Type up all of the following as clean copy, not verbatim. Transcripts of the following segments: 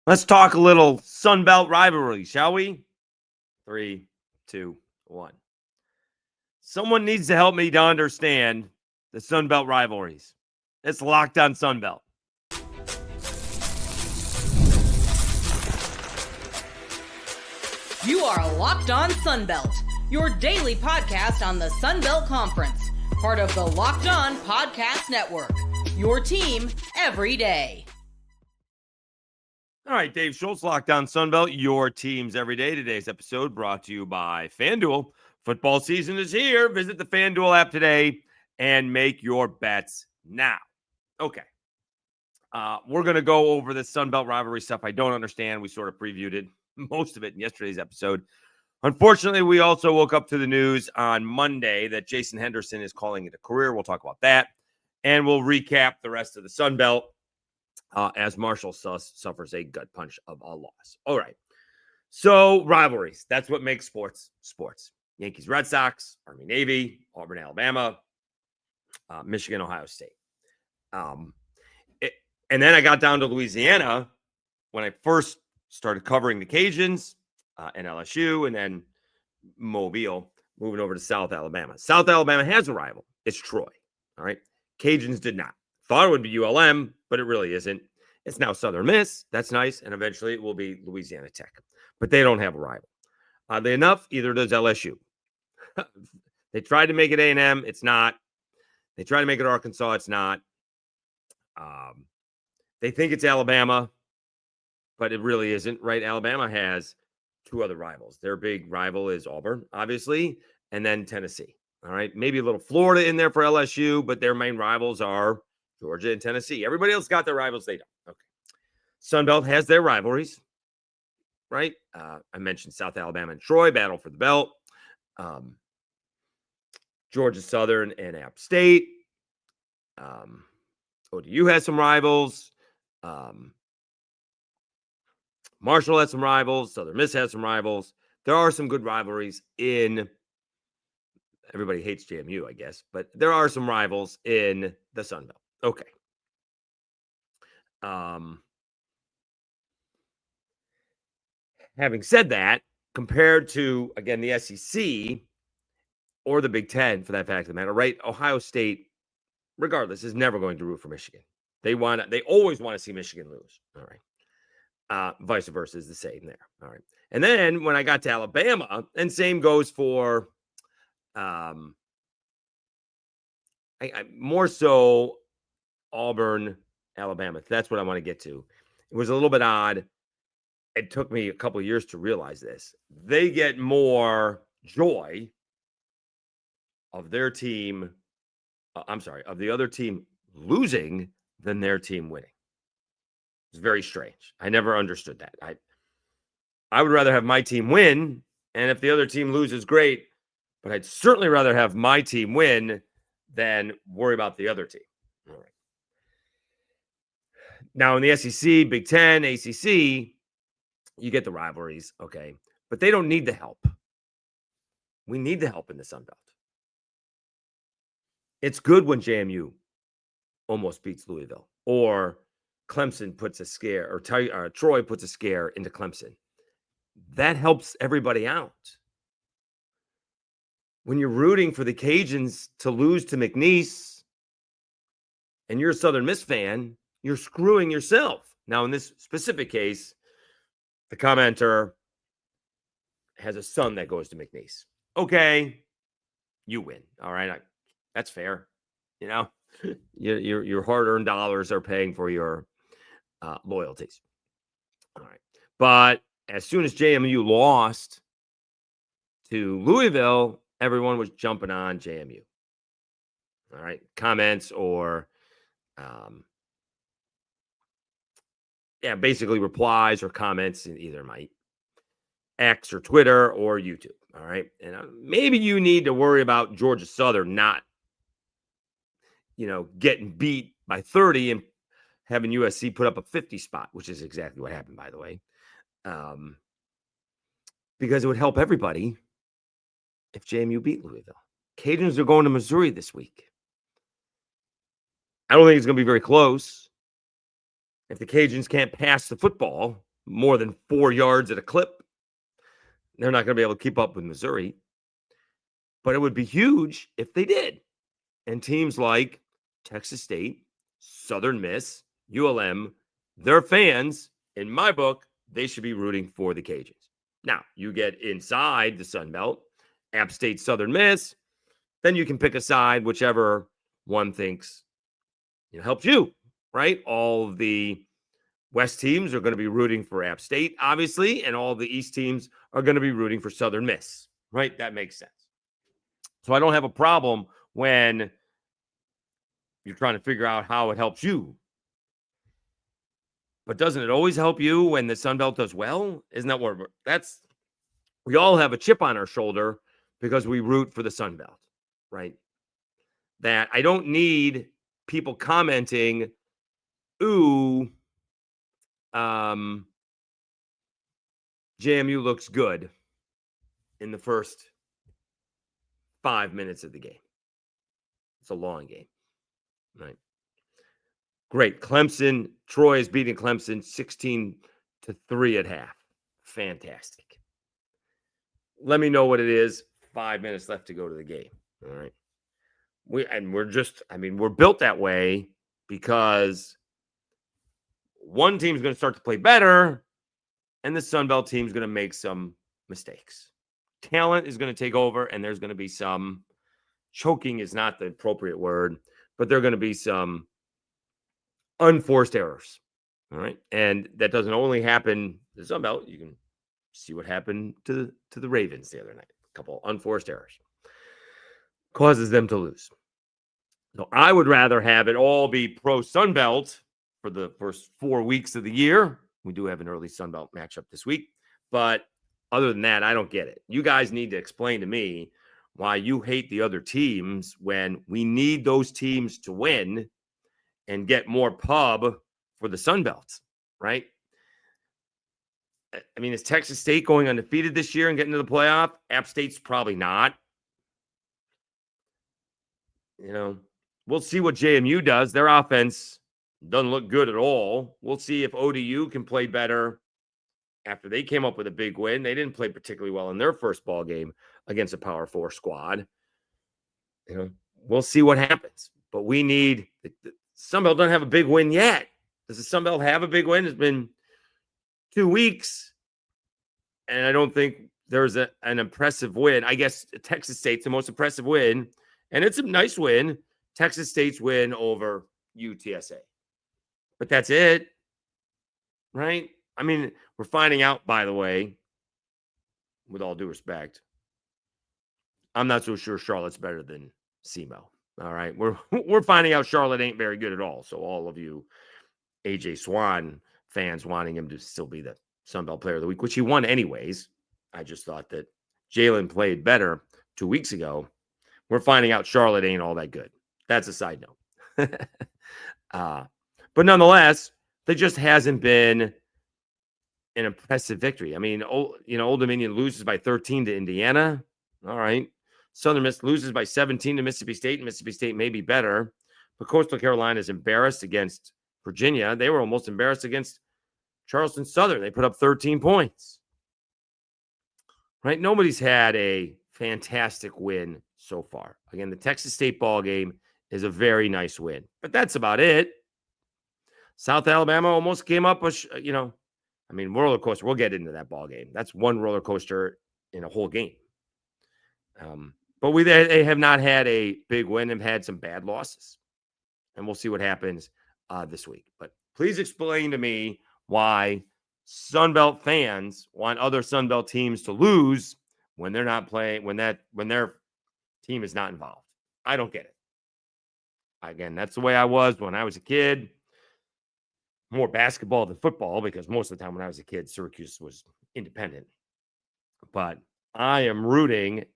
Let's talk a little Sunbelt rivalry, shall we? 3, 2, 1. Someone needs to help me to understand the Sunbelt rivalries. It's Locked on Sunbelt. You are Locked on Sunbelt, your daily podcast on the Sunbelt Conference, part of the Locked On Podcast Network, your team every day. All right, Dave Schultz, Locked on Sunbelt, your teams every day. Today's episode brought to you by FanDuel. Football season is here. Visit the FanDuel app today and make your bets now. Okay. We're going to go over the Sunbelt rivalry stuff I don't understand. We sort of previewed it, most of it in yesterday's episode. Unfortunately, we also woke up to the news on Monday that Jason Henderson is calling it a career. We'll talk about that. And we'll recap the rest of the Sunbelt as Marshall suffers a gut punch of a loss. All right. So rivalries. That's what makes sports. Yankees, Red Sox, Army, Navy, Auburn, Alabama, Michigan, Ohio State. And then I got down to Louisiana when I first started covering the Cajuns and LSU, and then Mobile, moving over to South Alabama. South Alabama has a rival. It's Troy. All right. Cajuns did not. Thought it would be ULM, but it really isn't. It's now Southern Miss. That's nice. And eventually it will be Louisiana Tech. But they don't have a rival. Oddly enough, either does LSU. They tried to make it A&M. It's not. They tried to make it Arkansas. It's not. They think it's Alabama, but it really isn't, right? Alabama has two other rivals. Their big rival is Auburn, obviously, and then Tennessee. All right. Maybe a little Florida in there for LSU, but their main rivals are Georgia and Tennessee. Everybody else got their rivals. They don't. Okay. Sunbelt has their rivalries, right? I mentioned South Alabama and Troy, battle for the belt. Georgia Southern and App State. ODU has some rivals. Marshall has some rivals. Southern Miss has some rivals. There are some good rivalries in. Everybody hates JMU, I guess, but there are some rivals in the Sun Belt. Okay. Having said that, compared to, again, the SEC or the Big Ten, for that fact of the matter, right? Ohio State, regardless, is never going to root for Michigan. They always want to see Michigan lose. All right. Vice versa is the same there. All right. And then when I got to Alabama, and same goes for more so Auburn, Alabama. That's what I want to get to. It was a little bit odd. It took me a couple of years to realize this. They get more joy of their team. Of the other team losing than their team winning. It's very strange. I never understood that. I would rather have my team win, and if the other team loses, great. But I'd certainly rather have my team win than worry about the other team. All right. Now, in the SEC, Big Ten, ACC, you get the rivalries, okay? But they don't need the help. We need the help in the Sun Belt. It's good when JMU almost beats Louisville, or Clemson puts a scare, or Troy puts a scare into Clemson. That helps everybody out. When you're rooting for the Cajuns to lose to McNeese and you're a Southern Miss fan, you're screwing yourself. Now, in this specific case, the commenter has a son that goes to McNeese. Okay, you win. All right, that's fair. You know, your hard-earned dollars are paying for your loyalties. All right, but as soon as JMU lost to Louisville, everyone was jumping on JMU. All right, comments or, basically replies or comments in either my X or Twitter or YouTube. All right, and maybe you need to worry about Georgia Southern not, getting beat by 30 and having USC put up a 50 spot, which is exactly what happened, by the way, because it would help everybody if JMU beat Louisville. Cajuns are going to Missouri this week. I don't think it's going to be very close. If the Cajuns can't pass the football, more than 4 yards at a clip. They're not going to be able to keep up with Missouri. But it would be huge if they did. And teams like Texas State, Southern Miss, ULM, their fans, in my book, they should be rooting for the Cajuns. Now, you get inside the Sun Belt, App State, Southern Miss, then you can pick a side, whichever one thinks helps you, right? All of the West teams are going to be rooting for App State, obviously, and all the East teams are going to be rooting for Southern Miss, right? That makes sense. So I don't have a problem when you're trying to figure out how it helps you. But doesn't it always help you when the Sun Belt does well? Isn't that what we all have a chip on our shoulder because we root for the Sun Belt, right? That I don't need people commenting, ooh, JMU looks good in the first 5 minutes of the game. It's a long game, right? Great. Clemson, Troy is beating Clemson 16-3 at half. Fantastic. Let me know what it is. 5 minutes left to go to the game. All right. We're built that way because one team's going to start to play better and the Sun Belt team's going to make some mistakes. Talent is going to take over and there's going to be some choking is not the appropriate word, but there are going to be some unforced errors. All right. And that doesn't only happen in the Sun Belt. You can see what happened to the Ravens the other night. A couple unforced errors causes them to lose. So I would rather have it all be pro Sun Belt for the first 4 weeks of the year. We do have an early Sun Belt matchup this week. But other than that, I don't get it. You guys need to explain to me why you hate the other teams when we need those teams to win and get more pub for the Sun Belt, right? I mean, is Texas State going undefeated this year and getting to the playoff? App State's probably not. We'll see what JMU does. Their offense doesn't look good at all. We'll see if ODU can play better after they came up with a big win. They didn't play particularly well in their first ball game against a Power 4 squad. We'll see what happens. But we need the Sun Belt doesn't have a big win yet. Does the Sun Belt have a big win? It's been 2 weeks, and I don't think there's an impressive win. I guess Texas State's the most impressive win, and it's a nice win. Texas State's win over UTSA. But that's it, right? I mean, we're finding out, by the way, with all due respect, I'm not so sure Charlotte's better than SEMO. All right. We're finding out Charlotte ain't very good at all. So all of you AJ Swan fans wanting him to still be the Sun Belt Player of the Week, which he won anyways. I just thought that Jalen played better 2 weeks ago. We're finding out Charlotte ain't all that good. That's a side note. But nonetheless, there just hasn't been an impressive victory. I mean, Old Dominion loses by 13 to Indiana. All right. Southern Miss loses by 17 to Mississippi State, and Mississippi State may be better. But Coastal Carolina is embarrassed against Virginia. They were almost embarrassed against Charleston Southern. They put up 13 points. Right? Nobody's had a fantastic win so far. Again, the Texas State ball game is a very nice win. But that's about it. South Alabama almost came up with, roller coaster. We'll get into that ball game. That's one roller coaster in a whole game. But they have not had a big win and had some bad losses. And we'll see what happens this week. But please explain to me why Sunbelt fans want other Sunbelt teams to lose when they're not playing, when their team is not involved. I don't get it. Again, that's the way I was when I was a kid. More basketball than football, because most of the time when I was a kid, Syracuse was independent. But I am rooting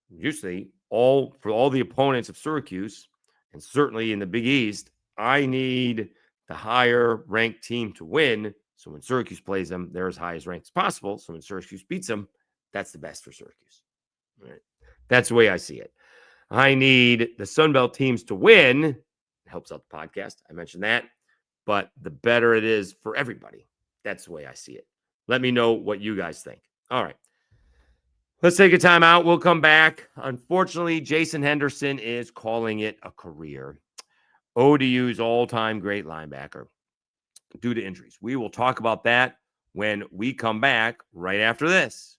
usually for all the opponents of Syracuse, and certainly in the Big East. I need the higher ranked team to win. So when Syracuse plays them, they're as high as ranked as possible. So when Syracuse beats them, that's the best for Syracuse. All right. That's the way I see it. I need the Sunbelt teams to win. It helps out the podcast. I mentioned that. But the better it is for everybody. That's the way I see it. Let me know what you guys think. All right. Let's take a time out. We'll come back. Unfortunately, Jason Henderson is calling it a career. ODU's all-time great linebacker due to injuries. We will talk about that when we come back right after this.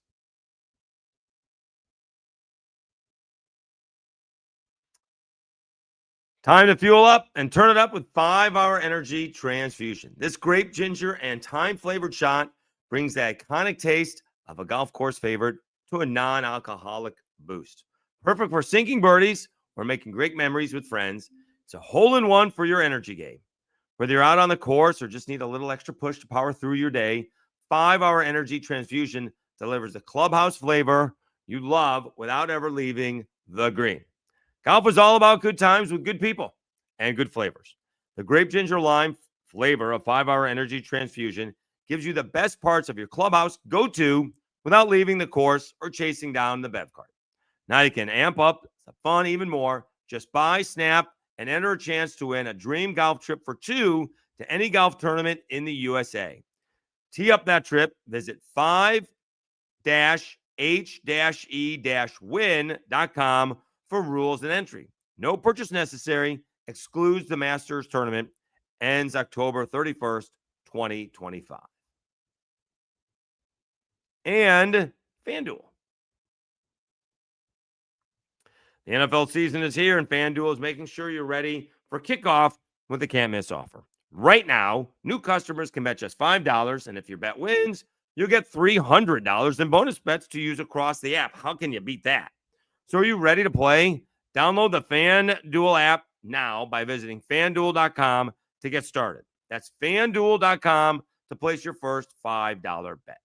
Time to fuel up and turn it up with 5-Hour Energy Transfusion. This grape ginger and thyme-flavored shot brings the iconic taste of a golf course favorite to a non-alcoholic boost. Perfect for sinking birdies or making great memories with friends. It's a hole-in-one for your energy game. Whether you're out on the course or just need a little extra push to power through your day, 5-Hour Energy Transfusion delivers the clubhouse flavor you love without ever leaving the green. Golf is all about good times with good people and good flavors. The grape ginger lime flavor of 5-Hour Energy Transfusion gives you the best parts of your clubhouse go-to without leaving the course or chasing down the bev cart. Now you can amp up the fun even more. Just buy, snap, and enter a chance to win a dream golf trip for 2 to any golf tournament in the USA. Tee up that trip. Visit 5-h-e-win.com for rules and entry. No purchase necessary. Excludes the Masters tournament. Ends October 31st, 2025. And FanDuel. The NFL season is here, and FanDuel is making sure you're ready for kickoff with a can't-miss offer. Right now, new customers can bet just $5, and if your bet wins, you'll get $300 in bonus bets to use across the app. How can you beat that? So are you ready to play? Download the FanDuel app now by visiting FanDuel.com to get started. That's FanDuel.com to place your first $5 bet.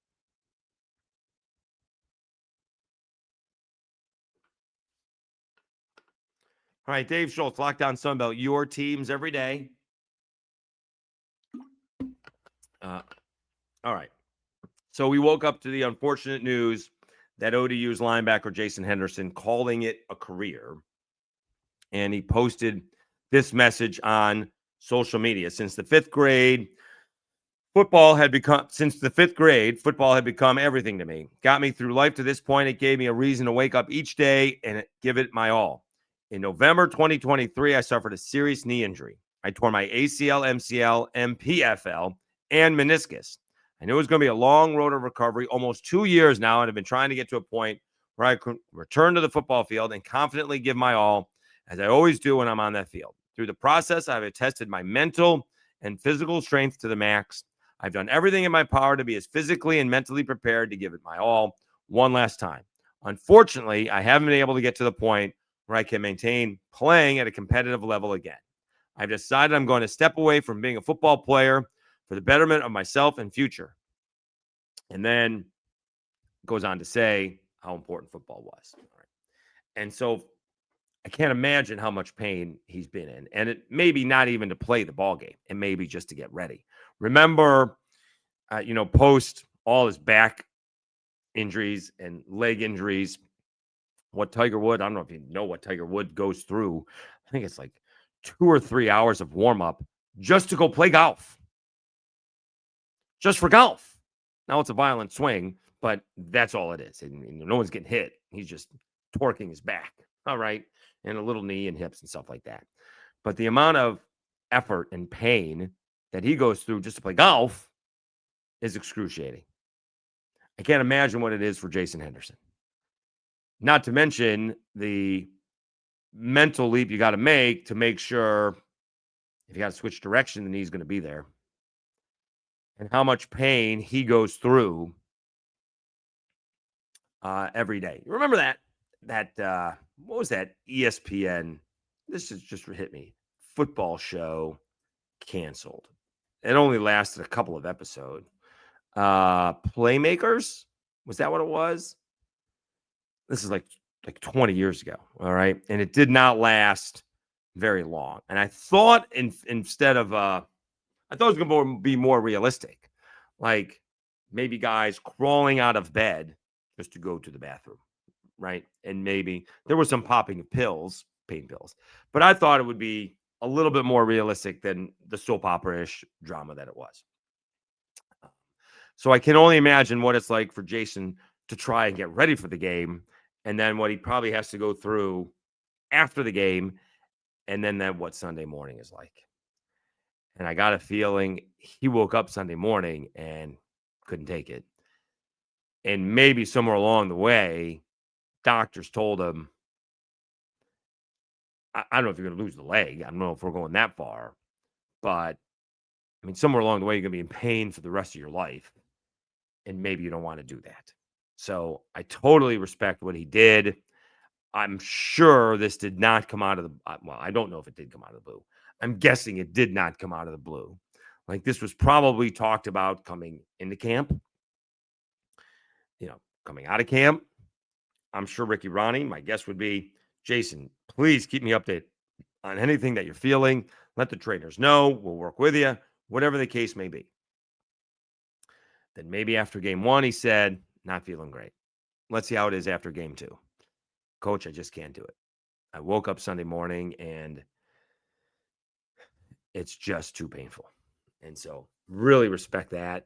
All right, Dave Schultz, Lockdown Sunbelt, your teams every day. All right. So we woke up to the unfortunate news that ODU's linebacker Jason Henderson calling it a career. And he posted this message on social media. Since the fifth grade, football had become everything to me. Got me through life to this point. It gave me a reason to wake up each day and give it my all. In November 2023, I suffered a serious knee injury. I tore my ACL, MCL, MPFL, and meniscus. I knew it was going to be a long road of recovery, almost 2 years now, and I've been trying to get to a point where I could return to the football field and confidently give my all, as I always do when I'm on that field. Through the process, I've tested my mental and physical strength to the max. I've done everything in my power to be as physically and mentally prepared to give it my all one last time. Unfortunately, I haven't been able to get to the point where I can maintain playing at a competitive level again. I've decided I'm going to step away from being a football player for the betterment of myself and future. And then goes on to say how important football was. All right. And so I can't imagine how much pain he's been in. And it may be not even to play the ball game. It may be just to get ready. Remember, post all his back injuries and leg injuries, what Tiger Wood, I don't know if you know what Tiger Wood goes through. I think it's like 2 or 3 hours of warm-up just to go play golf. Just for golf. Now it's a violent swing, but that's all it is. And no one's getting hit. He's just torquing his back. All right. And a little knee and hips and stuff like that. But the amount of effort and pain that he goes through just to play golf is excruciating. I can't imagine what it is for Jason Henderson. Not to mention the mental leap you got to make sure if you got to switch direction, the knee's going to be there. And how much pain he goes through every day. You remember that what was that ESPN? This has just hit me. Football show canceled. It only lasted a couple of episodes. Playmakers? Was that what it was? This is like 20 years ago. All right. And it did not last very long. And I thought instead of I thought it was going to be more realistic. Like maybe guys crawling out of bed just to go to the bathroom, right? And maybe there was some popping of pills, pain pills. But I thought it would be a little bit more realistic than the soap opera-ish drama that it was. So I can only imagine what it's like for Jason to try and get ready for the game, and then what he probably has to go through after the game, and then what Sunday morning is like. And I got a feeling he woke up Sunday morning and couldn't take it. And maybe somewhere along the way, doctors told him, I don't know if you're going to lose the leg. I don't know if we're going that far. But, I mean, somewhere along the way, you're going to be in pain for the rest of your life. And maybe you don't want to do that. So I totally respect what he did. I'm sure this did not come out of the, well, I don't know if it did come out of the blue. I'm guessing it did not come out of the blue. Like, this was probably talked about coming into camp, coming out of camp. I'm sure Ricky Ronnie, my guess would be, Jason, please keep me updated on anything that you're feeling. Let the trainers know. We'll work with you, whatever the case may be. Then maybe after game 1, he said, not feeling great. Let's see how it is after game 2. Coach, I just can't do it. I woke up Sunday morning and it's just too painful. And so really respect that.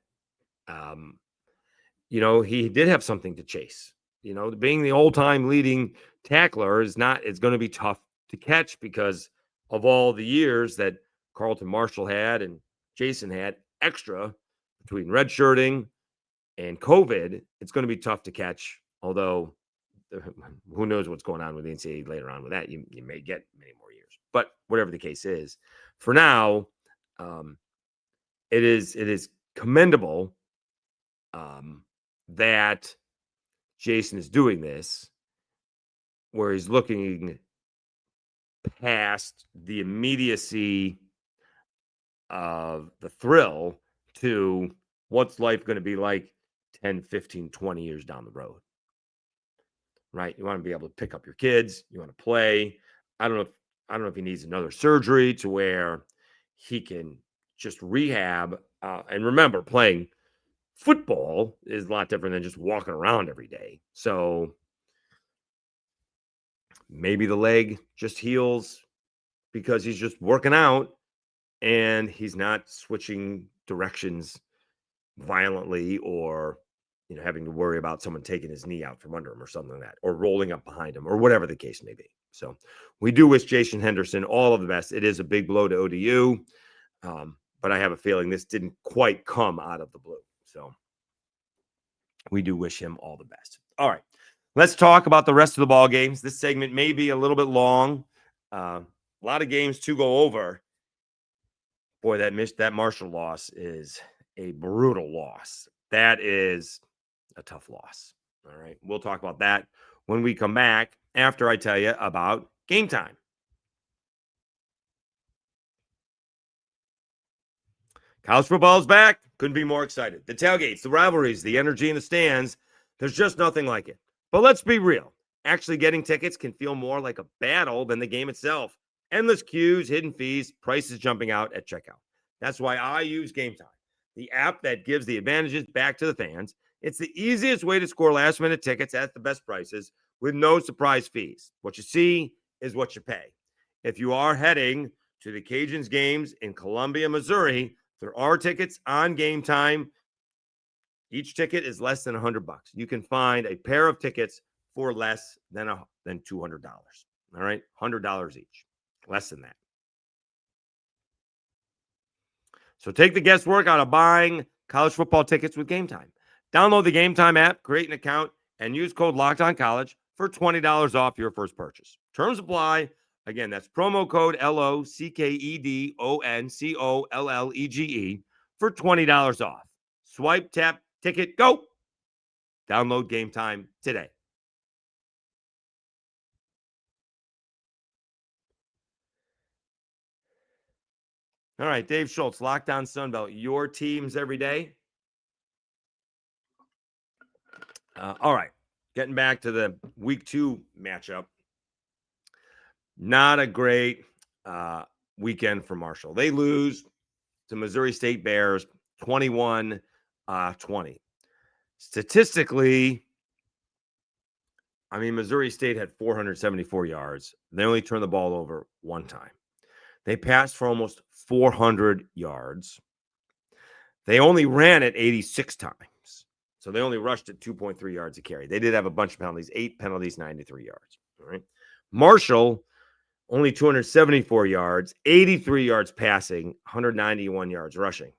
He did have something to chase. Being the all-time leading tackler it's going to be tough to catch because of all the years that Carlton Martial had and Jason had extra between redshirting and COVID. It's going to be tough to catch, although who knows what's going on with the NCAA later on with that. You may get many more years. But whatever the case is, for now, it is commendable that Jason is doing this, where he's looking past the immediacy of the thrill to what's life going to be like 10, 15, 20 years down the road. Right? You want to be able to pick up your kids. You want to play. I don't know if he needs another surgery to where he can just rehab. And remember, playing football is a lot different than just walking around every day. So maybe the leg just heals because he's just working out and he's not switching directions violently or having to worry about someone taking his knee out from under him or something like that, or rolling up behind him or whatever the case may be. So we do wish Jason Henderson all of the best. It is a big blow to ODU, but I have a feeling this didn't quite come out of the blue. So we do wish him all the best. All right, let's talk about the rest of the ball games. This segment may be a little bit long. A lot of games to go over. Boy, that Marshall loss is a brutal loss. That is a tough loss. All right, we'll talk about that when we come back after I tell you about game time. College football is back. Couldn't be more excited. The tailgates, the rivalries, the energy in the stands, there's just nothing like it. But let's be real. Actually getting tickets can feel more like a battle than the game itself. Endless queues, hidden fees, prices jumping out at checkout. That's why I use Game Time, the app that gives the advantages back to the fans. It's the easiest way to score last-minute tickets at the best prices with no surprise fees. What you see is what you pay. If you are heading to the Cajuns games in Columbia, Missouri, there are tickets on Game Time. Each ticket is less than $100. You can find a pair of tickets for less than $200. All right, $100 each, less than that. So take the guesswork out of buying college football tickets with Game Time. Download the Game Time app, create an account, and use code LOCKEDONCollege for $20 off your first purchase. Terms apply. Again, that's promo code LOCKEDONCOLLEGE for $20 off. Swipe, tap, ticket, go. Download Game Time today. All right, Dave Schultz, Lockdown Sunbelt, your teams every day. All right, getting back to the week 2 matchup. Not a great weekend for Marshall. They lose to Missouri State Bears 21-20. Statistically, I mean, Missouri State had 474 yards. They only turned the ball over one time. They passed for almost 400 yards. They only ran it 86 times. So they only rushed at 2.3 yards a carry. They did have a bunch of penalties, 8 penalties, 93 yards. All right. Marshall, only 274 yards, 83 yards passing, 191 yards rushing.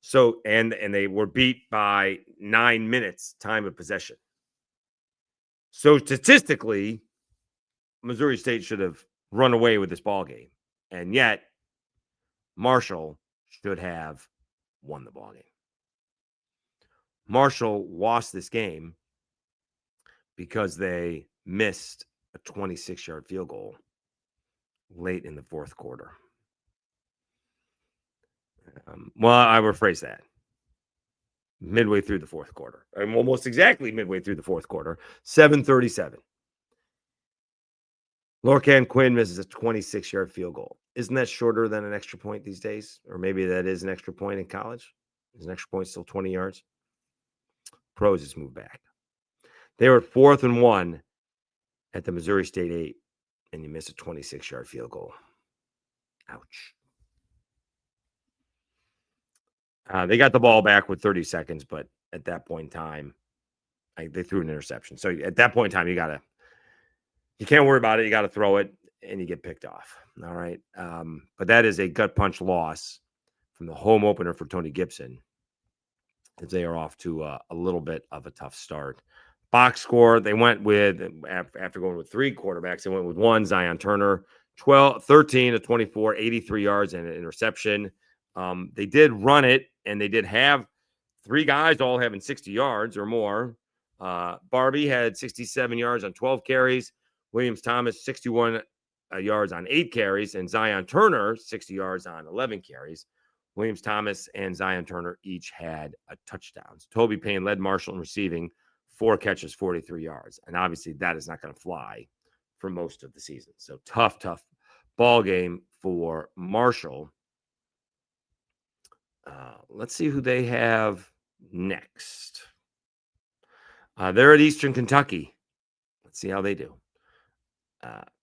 So, and they were beat by 9 minutes time of possession. So statistically, Missouri State should have run away with this ball game. And yet, Marshall should have won the ball game. Marshall lost this game because they missed a 26-yard field goal late in the fourth quarter. Well, I rephrase that. Midway through the fourth quarter. I'm almost exactly midway through the fourth quarter. 7:37. Lorcan Quinn misses a 26-yard field goal. Isn't that shorter than an extra point these days? Or maybe that is an extra point in college. Is an extra point still 20 yards? Pros just moved back. They were 4th and 1 at the Missouri State 8, and you miss a 26-yard field goal. Ouch. They got the ball back with 30 seconds, but at that point in time, they threw an interception. So at that point in time, you can't worry about it. You got to throw it, and you get picked off. All right. But that is a gut punch loss from the home opener for Tony Gibson, as they are off to a little bit of a tough start. Box score, they went with, after going with 3 quarterbacks, they went with 1, Zion Turner, 13 to 24, 83 yards and an interception. They did run it, and they did have 3 guys all having 60 yards or more. Barbie had 67 yards on 12 carries. Williams Thomas, 61 yards on 8 carries. And Zion Turner, 60 yards on 11 carries. Williams Thomas and Zion Turner each had a touchdown. Toby Payne led Marshall in receiving, 4 catches, 43 yards. And obviously that is not going to fly for most of the season. So tough ball game for Marshall. Let's see who they have next. They're at Eastern Kentucky. Let's see how they do.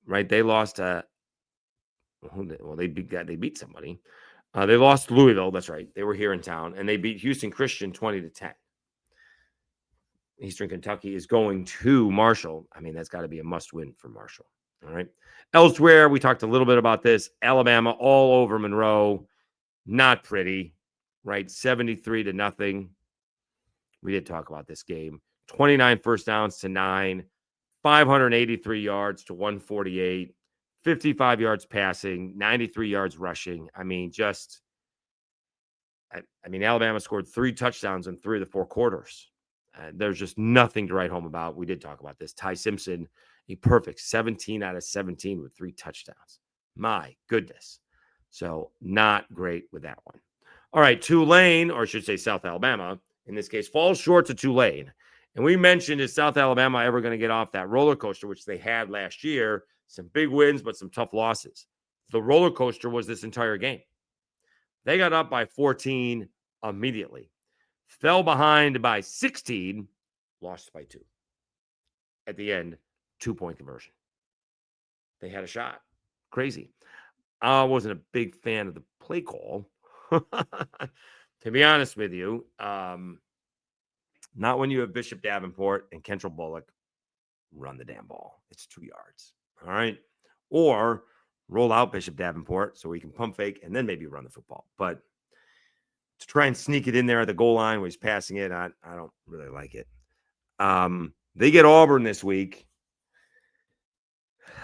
Right, they lost. They beat somebody. They lost Louisville. That's right. They were here in town, and they beat Houston Christian 20-10. Eastern Kentucky is going to Marshall. I mean, that's got to be a must-win for Marshall. All right. Elsewhere, we talked a little bit about this. Alabama all over Monroe. Not pretty. Right, 73-0. We did talk about this game. 29 first downs to 9, 583 yards to 148, 55 yards passing, 93 yards rushing. I mean, Alabama scored 3 touchdowns in 3 of the 4 quarters. There's just nothing to write home about. We did talk about this. Ty Simpson, a perfect 17 out of 17 with 3 touchdowns. My goodness. So not great with that one. All right, Tulane, or I should say South Alabama, in this case, falls short to Tulane. And we mentioned, is South Alabama ever going to get off that roller coaster, which they had last year? Some big wins, but some tough losses. The roller coaster was this entire game. They got up by 14 immediately. Fell behind by 16, lost by 2. At the end, 2-point conversion. They had a shot. Crazy. I wasn't a big fan of the play call. To be honest with you, not when you have Bishop Davenport and Kentrell Bullock run the damn ball. It's 2 yards. All right. Or roll out Bishop Davenport so he can pump fake and then maybe run the football. But to try and sneak it in there at the goal line where he's passing it, I don't really like it. They get Auburn this week.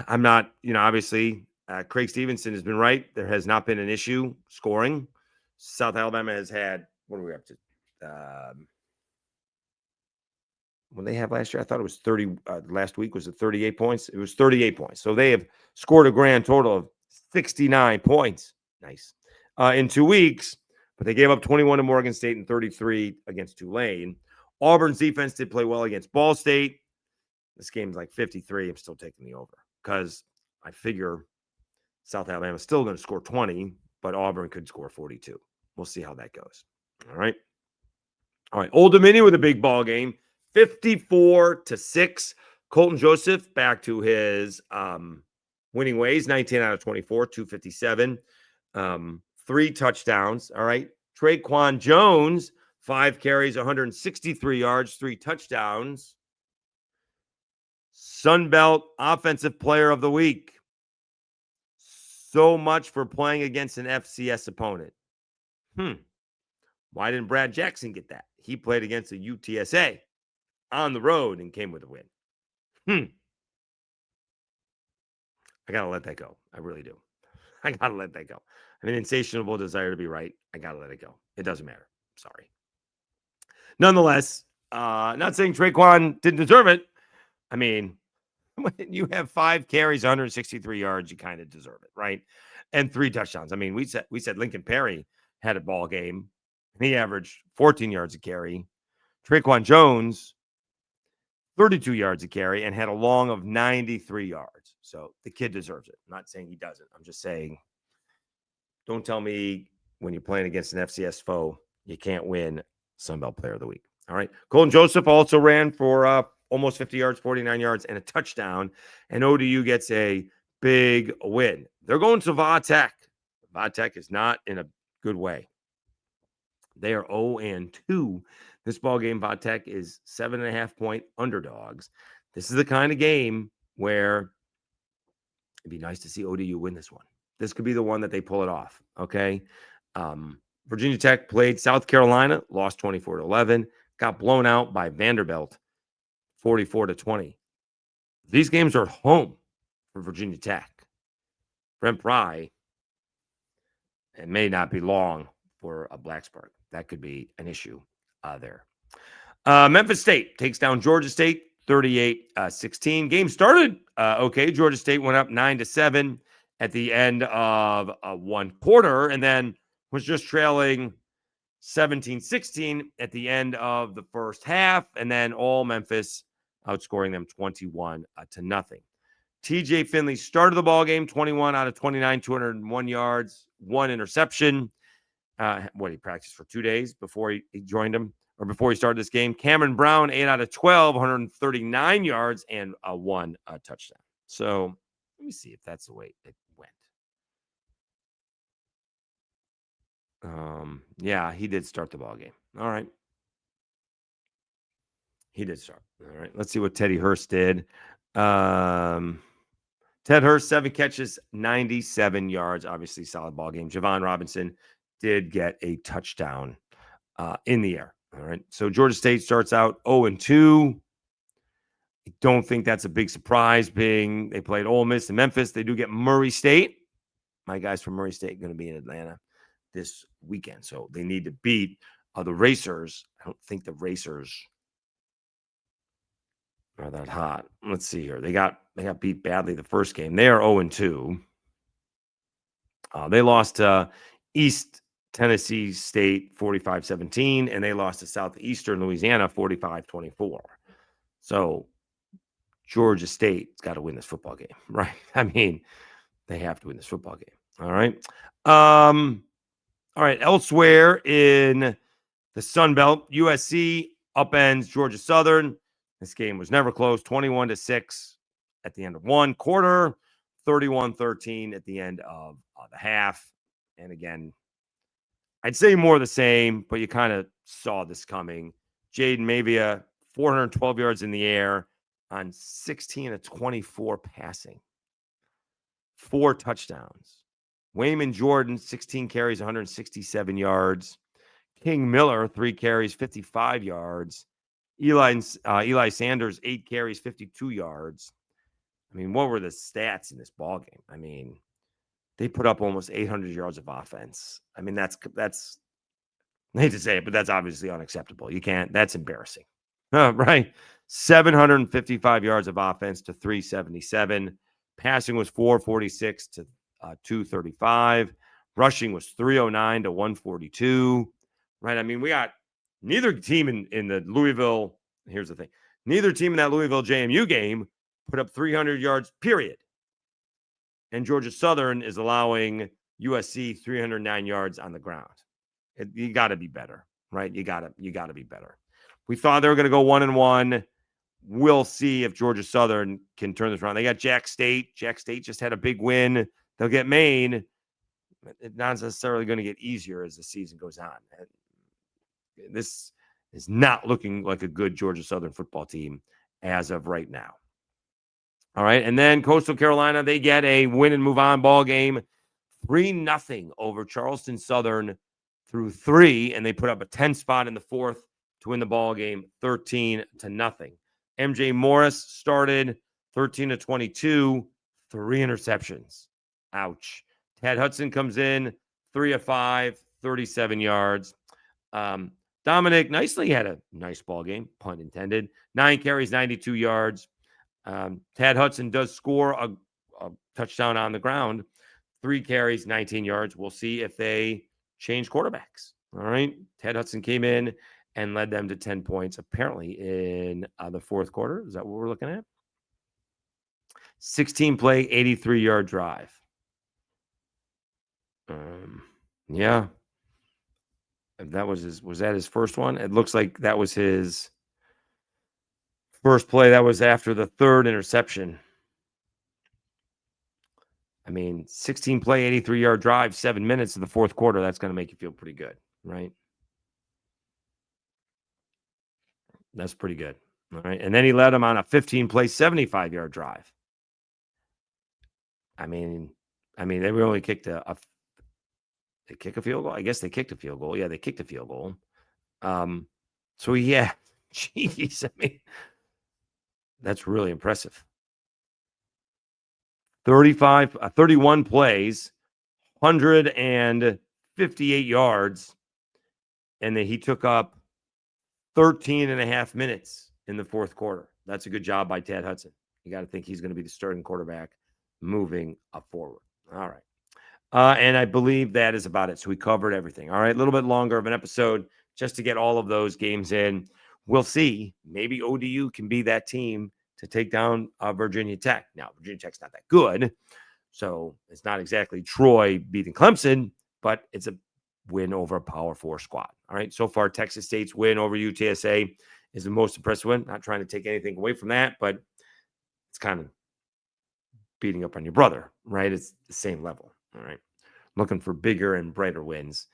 I'm not, obviously, Craig Stevenson has been right. There has not been an issue scoring. South Alabama has had, what are we up to? What they have last year? I thought it was 30. Last week was it 38 points? It was 38 points. So they have scored a grand total of 69 points. Nice. In 2 weeks, but they gave up 21 to Morgan State and 33 against Tulane. Auburn's defense did play well against Ball State. This game's like 53. I'm still taking the over because I figure South Alabama's still going to score 20, but Auburn could score 42. We'll see how that goes. All right. Old Dominion with a big ball game, 54-6. Colton Joseph back to his winning ways, 19 out of 24, 257. 3 touchdowns. All right. Traquan Jones, 5 carries, 163 yards, 3 touchdowns. Sunbelt Offensive Player of the Week. So much for playing against an FCS opponent. Why didn't Brad Jackson get that? He played against a UTSA on the road and came with a win. I got to let that go. I really do. I got to let that go. I have an insatiable desire to be right. I got to let it go. It doesn't matter. Sorry. Nonetheless, not saying Traquan didn't deserve it. I mean, when you have 5 carries, 163 yards, you kind of deserve it, right? And 3 touchdowns. I mean, we said Lincoln Perry had a ball game. He averaged 14 yards a carry. Traquan Jones, 32 yards a carry, and had a long of 93 yards. So the kid deserves it. I'm not saying he doesn't. I'm just saying, don't tell me when you're playing against an FCS foe, you can't win Sunbelt Player of the Week. All right. Colton Joseph also ran for almost 50 yards, 49 yards, and a touchdown. And ODU gets a big win. They're going to Va-Tech. Va-Tech is not in a good way. They are 0-2. This ball game, Va-Tech is 7.5-point underdogs. This is the kind of game where it'd be nice to see ODU win this one. This could be the one that they pull it off. Okay. Virginia Tech played South Carolina, lost 24-11, got blown out by Vanderbilt, 44-20. These games are home for Virginia Tech. Brent Pry, it may not be long for a Black Spark. That could be an issue there. Memphis State takes down Georgia State 38-16. Game started okay. Georgia State went up 9-7 at the end of one quarter, and then was just trailing 17-16 at the end of the first half, and then all Memphis outscoring them 21-0. TJ Finley started the ball game, 21 out of 29, 201 yards, 1 interception. He practiced for 2 days before he joined him, or before he started this game. Cameron Brown, 8 out of 12, 139 yards, and 1 touchdown. So let me see if that's the way it went. Yeah, he did start the ball game. All right. He did start. All right. Let's see what Teddy Hurst did. Ted Hurst, 7 catches, 97 yards. Obviously, solid ball game. Javon Robinson did get a touchdown in the air. All right. So Georgia State starts out 0-2. I don't think that's a big surprise, being they played Ole Miss and Memphis. They do get Murray State. My guys from Murray State are going to be in Atlanta this weekend, so they need to beat the Racers. I don't think the Racers are that hot. Let's see here. They got beat badly the first game. They are 0-2. They lost to East Tennessee State 45-17, and they lost to Southeastern Louisiana 45-24. So Georgia State's got to win this football game, right? I mean, they have to win this football game. All right. All right. Elsewhere in the Sun Belt, USC upends Georgia Southern. This game was never close, 21-6 at the end of one quarter, 31-13 at the end of the half. And again, I'd say more of the same, but you kind of saw this coming. Jaden Mavia, 412 yards in the air on 16-24 passing. 4 touchdowns. Wayman Jordan, 16 carries, 167 yards. King Miller, 3 carries, 55 yards. Eli Sanders, 8 carries, 52 yards. I mean, what were the stats in this ball game? I mean, they put up almost 800 yards of offense. I mean, that's I hate to say it, but that's obviously unacceptable. You can't. That's embarrassing. Right? 755 yards of offense to 377. Passing was 446 to 235. Rushing was 309 to 142. Right? I mean, we got neither team in the Louisville. Here's the thing. Neither team in that Louisville JMU game put up 300 yards, period. And Georgia Southern is allowing USC 309 yards on the ground. You got to be better, right? You got to be better. We thought they were going to go 1-1. We'll see if Georgia Southern can turn this around. They got Jack State. Jack State just had a big win. They'll get Maine. It's not necessarily going to get easier as the season goes on. This is not looking like a good Georgia Southern football team as of right now. All right. And then Coastal Carolina, they get a win and move on ball game, 3-0 over Charleston Southern through 3. And they put up a 10 spot in the fourth to win the ball game, 13-0. MJ Morris started 13-22, 3 interceptions. Ouch. Tad Hudson comes in 3 of 5, 37 yards. Dominic Nicely had a nice ball game, pun intended. 9 carries, 92 yards. Tad Hudson does score a touchdown on the ground. 3 carries, 19 yards. We'll see if they change quarterbacks. All right. Tad Hudson came in and led them to 10 points, apparently, in the fourth quarter. Is that what we're looking at? 16-play, 83-yard drive. Yeah. That was that his first one? It looks like that was his first play. That was after the 3rd interception. I mean, 16-play, 83-yard drive, 7 minutes in the fourth quarter. That's going to make you feel pretty good, right? That's pretty good. All right. And then he led him on a 15-play, 75-yard drive. I mean, they were only kicked they kick a field goal. I guess they kicked a field goal. Yeah, they kicked a field goal. So yeah, geez, I mean, that's really impressive. 31 plays, 158 yards, and then he took up 13 and a half minutes in the fourth quarter. That's a good job by Tad Hudson. You got to think he's going to be the starting quarterback moving forward. All right. And I believe that is about it. So we covered everything. All right. A little bit longer of an episode just to get all of those games in. We'll see. Maybe ODU can be that team to take down Virginia Tech. Now, Virginia Tech's not that good. So it's not exactly Troy beating Clemson, but it's a win over a Power 4 squad. All right. So far, Texas State's win over UTSA is the most impressive win. Not trying to take anything away from that, but it's kind of beating up on your brother, right? It's the same level. All right. Looking for bigger and brighter wins.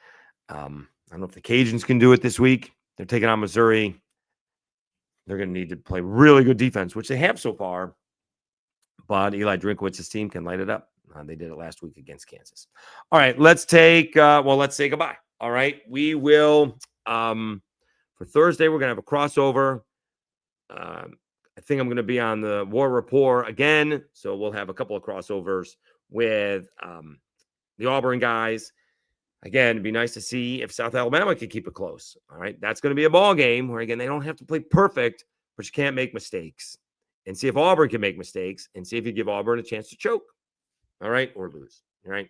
I don't know if the Cajuns can do it this week. They're taking on Missouri. They're going to need to play really good defense, which they have so far. But Eli Drinkowitz's team can light it up. They did it last week against Kansas. All right, let's say goodbye. All right, we will, for Thursday, we're going to have a crossover. I think I'm going to be on the War Report again. So we'll have a couple of crossovers with the Auburn guys. Again, it'd be nice to see if South Alabama can keep it close. All right. That's going to be a ball game where, again, they don't have to play perfect, but you can't make mistakes. And see if Auburn can make mistakes and see if you give Auburn a chance to choke. All right. Or lose. All right.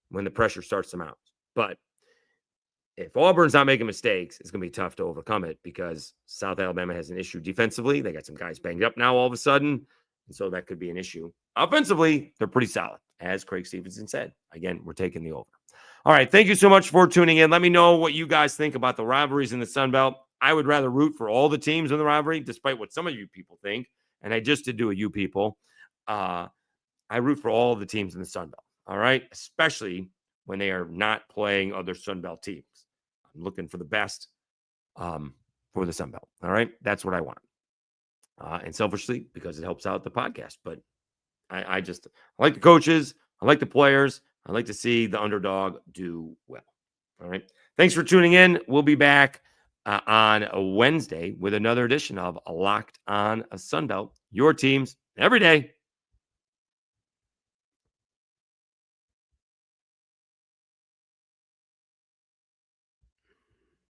When the pressure starts to mount. But if Auburn's not making mistakes, it's going to be tough to overcome it because South Alabama has an issue defensively. They got some guys banged up now all of a sudden. And so that could be an issue. Offensively, they're pretty solid, as Craig Stevenson said. Again, we're taking the over. All right. Thank you so much for tuning in. Let me know what you guys think about the rivalries in the Sun Belt. I would rather root for all the teams in the rivalry, despite what some of you people think. And I just did do a you people. I root for all of the teams in the Sun Belt. All right. Especially when they are not playing other Sun Belt teams. I'm looking for the best for the Sun Belt. All right. That's what I want. And selfishly, because it helps out the podcast. But I like the coaches. I like the players. I like to see the underdog do well. All right. Thanks for tuning in. We'll be back on a Wednesday with another edition of Locked On Sunbelt. Your teams every day.